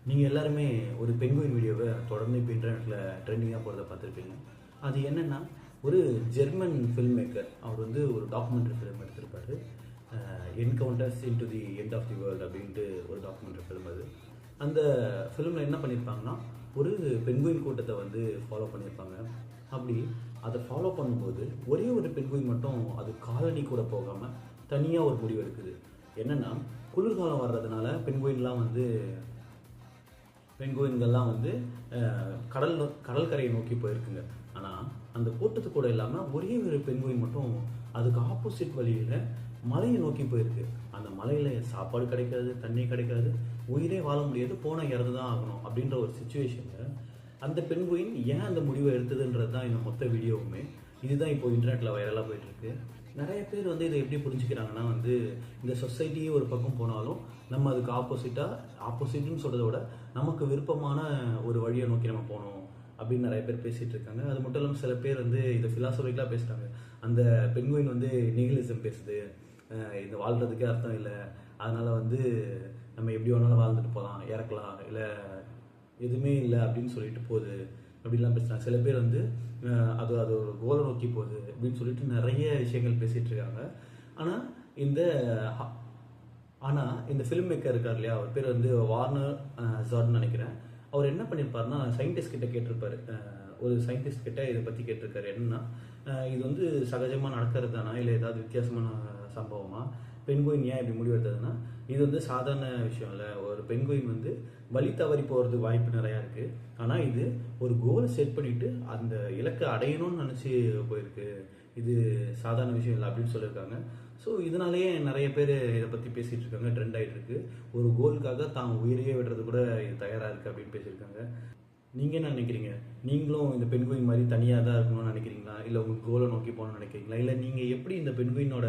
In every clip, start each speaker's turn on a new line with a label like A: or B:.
A: நீங்கள் எல்லாருமே ஒரு பெங்குயின் வீடியோவை தொடர்ந்து இப்போ இன்டர்நெட்டில் ட்ரெண்டிங்காக போகிறத பார்த்துருப்பீங்க. அது என்னென்னா, ஒரு ஜெர்மன் ஃபில்ம் மேக்கர் அவர் வந்து ஒரு டாக்குமெண்ட்ரி ஃபிலிம் எடுத்திருப்பார். Encounters into the end of the world அப்படின்ட்டு ஒரு டாக்குமெண்ட்ரி ஃபிலிம் அது. அந்த ஃபிலிமில் என்ன பண்ணியிருப்பாங்கன்னா, ஒரு பெங்குயின் கூட்டத்தை வந்து ஃபாலோ பண்ணியிருப்பாங்க. அப்படி அதை ஃபாலோ பண்ணும்போது ஒரே ஒரு பெங்குயின் மட்டும் அது காலனி கூட போகாமல் தனியாக ஒரு முடிவு எடுக்குது. என்னென்னா, குளிர்காலம் வர்றதுனால பெண்குயின்கள்லாம் வந்து கடற்கரையை நோக்கி போயிருக்குங்க. ஆனால் அந்த கூட்டத்து கூட இல்லாமல் ஒரே ஒரு பெண்குயின் மட்டும் அதுக்கு ஆப்போசிட் வழியில் மலையை நோக்கி போயிருக்கு. அந்த மலையில் சாப்பாடு கிடைக்காது, தண்ணி கிடைக்காது, உயிரே வாழ முடியாது, போனால் இறந்து தான் ஆகணும் அப்படின்ற ஒரு சுச்சுவேஷனில் அந்த பெண்குயின் ஏன் அந்த முடிவை எடுத்ததுன்றது தான் இந்த மொத்த வீடியோவுமே. இதுதான் இப்போ இன்டர்நெட்டில் வைரலாக போயிட்டுருக்கு. நிறைய பேர் வந்து இதை எப்படி புரிஞ்சுக்கிறாங்கன்னா, வந்து இந்த சொசைட்டியே ஒரு பக்கம் போனாலும் நம்ம அதுக்கு ஆப்போசிட்னு சொல்கிறத விட நமக்கு விருப்பமான ஒரு வழியை நோக்கி நம்ம போகணும் அப்படின்னு நிறைய பேர் பேசிகிட்டு இருக்காங்க. அது மட்டும் இல்லாமல் சில பேர் வந்து இதை ஃபிலாசபிக்கலாக பேசுகிறாங்க. அந்த பெண்குயின் வந்து நிகிலிசம் பேசுது, இந்த வாழ்கிறதுக்கே அர்த்தம் இல்லை, அதனால் வந்து நம்ம எப்படி வேணாலும் வாழ்ந்துட்டு போகலாம், இறக்கலாம், இல்லை எதுவுமே இல்லை அப்படின்னு சொல்லிட்டு போகுது அப்படின்லாம் பேசுகிறாங்க. சில பேர் வந்து அது ஒரு கோலை நோக்கி போகுது அப்படின்னு சொல்லிட்டு நிறைய விஷயங்கள் பேசிகிட்டு இருக்காங்க. ஆனால் இந்த ஃபிலிம் மேக்கர் இருக்கார் இல்லையா, அவர் பேர் வந்து வார்னர் ஜார்டன் நினைக்கிறேன். அவர் என்ன பண்ணியிருப்பாருன்னா, சயின்டிஸ்ட் கிட்ட கேட்டிருப்பாரு. ஒரு சயின்டிஸ்ட் கிட்ட இதை பற்றி கேட்டிருக்காரு. என்னன்னா, இது வந்து சகஜமாக நடக்கிறது தானா, இல்லை ஏதாவது வித்தியாசமான சம்பவமா, பெண்குயின் ஏன் இப்படி முடிவெடுத்ததுன்னா, இது வந்து சாதாரண விஷயம் இல்லை. ஒரு பெண்குயின் வந்து வழி தவறி போகிறது வாய்ப்பு நிறையா இருக்குது. ஆனால் இது ஒரு கோலை செட் பண்ணிவிட்டு அந்த இலக்கை அடையணும்னு நினச்சி போயிருக்கு. இது சாதாரண விஷயம் இல்லை அப்படின்னு சொல்லியிருக்காங்க. ஸோ இதனாலேயே நிறைய பேர் இதை பற்றி பேசிகிட்டு இருக்காங்க, ட்ரெண்ட் ஆகிட்டு இருக்கு. ஒரு கோலுக்காக தான் உயிரையே விடுறது கூட இது தயாராக இருக்குது அப்படின்னு பேசியிருக்காங்க. நீங்கள் என்ன நினைக்கிறீங்க? நீங்களும் இந்த பெண்குயின் மாதிரி தனியாக தான் இருக்கணும்னு நினைக்கிறீங்களா, இல்லை உங்கள் கோலை நோக்கி போகணும்னு நினைக்கிறீங்களா, இல்லை நீங்கள் எப்படி இந்த பெண்குயினோட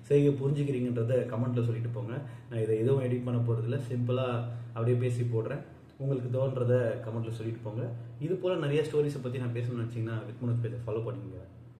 A: செய்கை புரிஞ்சுக்கிறீங்கன்றதை கமெண்ட்டில் சொல்லிட்டு போங்க. நான் இதை எதுவும் எடிட் பண்ண போகிறதில்ல, சிம்பிளாக அப்படியே பேசி போடுறேன். உங்களுக்கு தோன்றதை கமெண்ட்டில் சொல்லிட்டு போங்க. இது போல் நிறைய ஸ்டோரிஸை பற்றி நான் பேசணும்னு நினச்சிங்கன்னா வித்மனோஜ் பேஜை ஃபாலோ பண்ணுங்க.